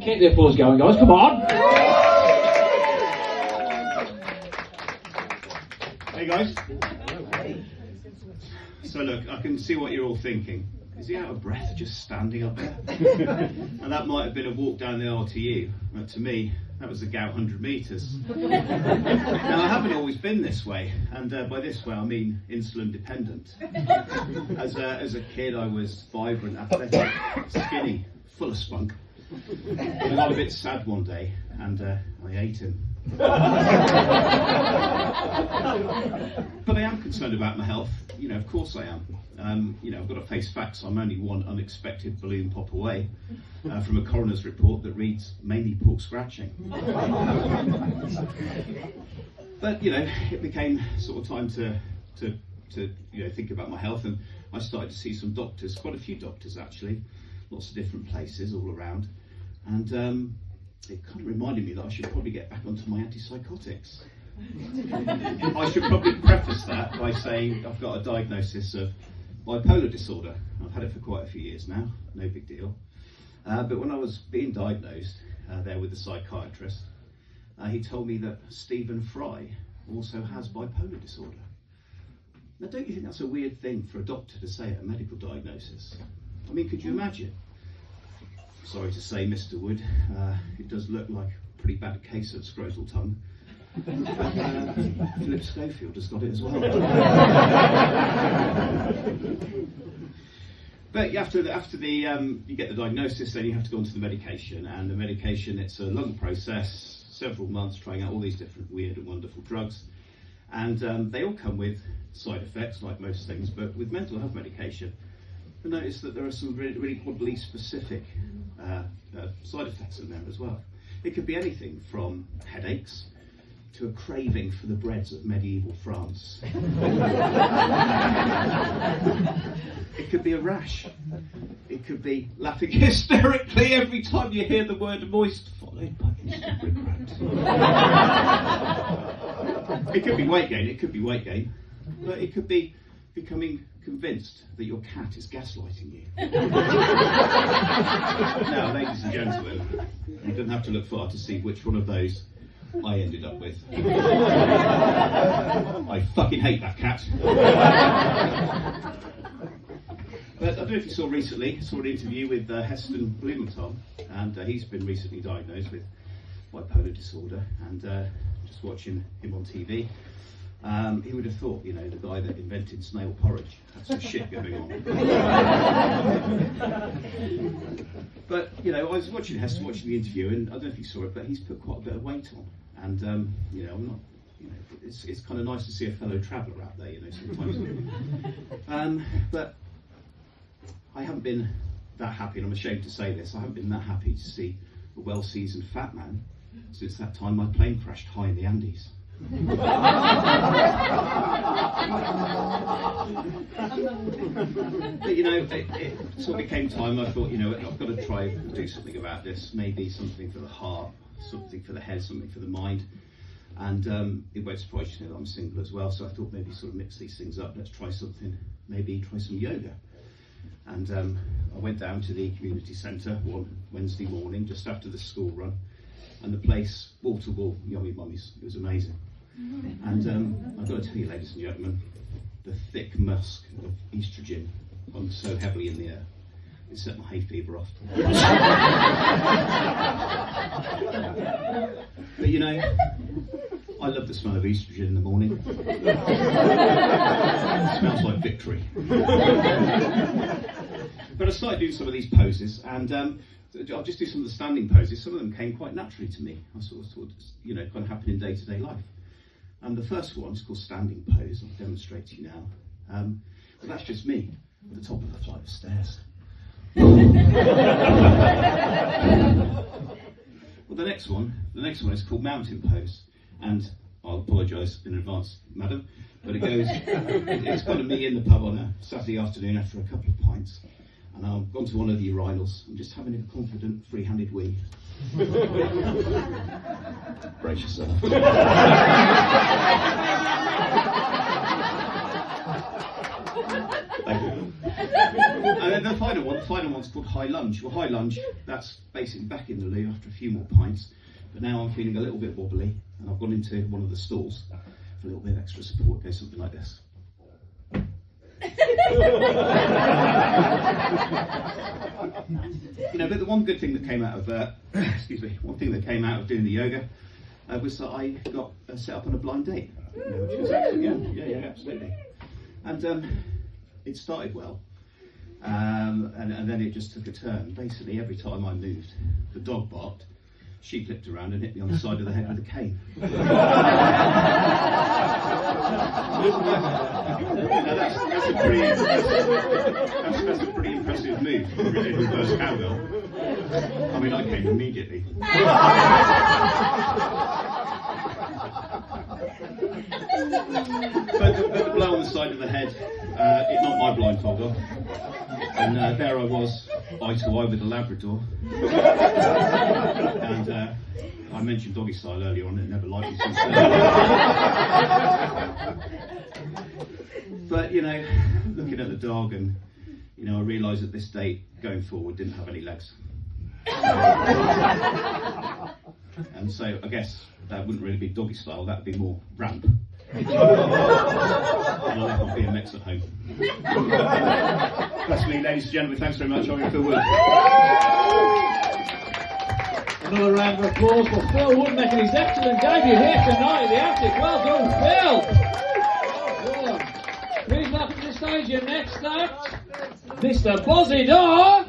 Keep the applause going, guys. Come on. Hey guys. So look, I can see what you're all thinking. Is he out of breath just standing up there? And that might have been a walk down the aisle to you, but to me, that was the Gout 100 metres. Now I haven't always been this way, and by this way I mean insulin dependent. As a kid I was vibrant, athletic, skinny, full of spunk. I got a bit sad one day, and I ate him. But I am concerned about my health. You know, of course I am. You know, I've got to face facts. I'm only one unexpected balloon pop away from a coroner's report that reads mainly pork scratching. But you know, it became sort of time to you know, think about my health, and I started to see some doctors, quite a few doctors actually, lots of different places all around, and it kind of reminded me that I should probably get back onto my antipsychotics. I should probably preface that by saying I've got a diagnosis of bipolar disorder. I've had it for quite a few years now, no big deal. But when I was being diagnosed there with the psychiatrist, he told me that Stephen Fry also has bipolar disorder. Now, don't you think that's a weird thing for a doctor to say at a medical diagnosis? I mean, could you imagine? Sorry to say, Mr. Wood, it does look like a pretty bad case of scrotal tongue. Philip Schofield has got it as well. But after you get the diagnosis, then you have to go onto the medication, and the medication, it's a long process, several months trying out all these different weird and wonderful drugs, and they all come with side effects like most things. But with mental health medication, I noticed that there are some really oddly specific side effects in there as well. It could be anything from headaches to a craving for the breads of medieval France. It could be a rash. It could be laughing hysterically every time you hear the word moist, followed by instant regret. It could be weight gain. It could be weight gain. But it could be becoming convinced that your cat is gaslighting you. Now, ladies and gentlemen, you don't have to look far to see which one of those I ended up with. I fucking hate that cat. But I don't know if you saw an interview with Heston Blumenthal, and he's been recently diagnosed with bipolar disorder, and just watching him on TV, he would have thought, you know, the guy that invented snail porridge had some shit going on. But, you know, I was watching Heston, watching the interview, and I don't know if you saw it, but he's put quite a bit of weight on. And, you know, I'm not, you know, it's kind of nice to see a fellow traveller out there, you know, sometimes. But I haven't been that happy, and I'm ashamed to say this, I haven't been that happy to see a well-seasoned fat man since that time my plane crashed high in the Andes. But you know, it sort of became time. I thought, you know, I've got to try and do something about this. Maybe something for the heart, something for the head, something for the mind. And it won't surprise you to know that I'm single as well. So I thought maybe sort of mix these things up. Let's try something. Maybe try some yoga. And I went down to the community centre one Wednesday morning, just after the school run. And the place, wall to wall, yummy mummies. It was amazing. And I've got to tell you, ladies and gentlemen, the thick musk of estrogen hung so heavily in the air, it set my hay fever off. But you know, I love the smell of estrogen in the morning. It smells like victory. But I started doing some of these poses, and I'll just do some of the standing poses. Some of them came quite naturally to me. I sort of thought, you know, kind of happen in day-to-day life. And the first one is called standing pose. I'll demonstrate to you now. But that's just me at the top of a flight of stairs. Well, the next one is called mountain pose, and I'll apologise in advance, madam, but it's kind of me in the pub on a Saturday afternoon after a couple of pints, and I've gone to one of the urinals and just having a confident, free-handed wee. Brace yourself. Thank you. And then the final one, final one's called high lunge. Well, high lunge, that's basically back in the loo after a few more pints. But now I'm feeling a little bit wobbly, and I've gone into one of the stalls for a little bit of extra support. It goes something like this. But the one good thing that came out of one thing that came out of doing the yoga was that I got set up on a blind date, which was actually, yeah, absolutely. And it started well, and then it just took a turn. Basically, every time I moved, the dog barked. She flipped around and hit me on the side of the head with a cane. That's a pretty impressive move for a reverse cowbell. I mean, I came immediately. But the blow on the side of the head, it knocked my blindfold off. And there I was, eye to eye with a Labrador. And I mentioned doggy style earlier on, it never liked me since then. But, looking at the dog and, I realised that this date going forward didn't have any legs. And so I guess that wouldn't really be doggy style, that would be more ramp. And I'll be a mix at home. That's me, ladies and gentlemen. Thanks very much. I'm Phil Wood. Another round of applause for Phil Woodneck and his excellent debut here tonight at the Attic. Well done, Phil. Well done. Please welcome to the stage your next act, Mr. Bozzy Dog.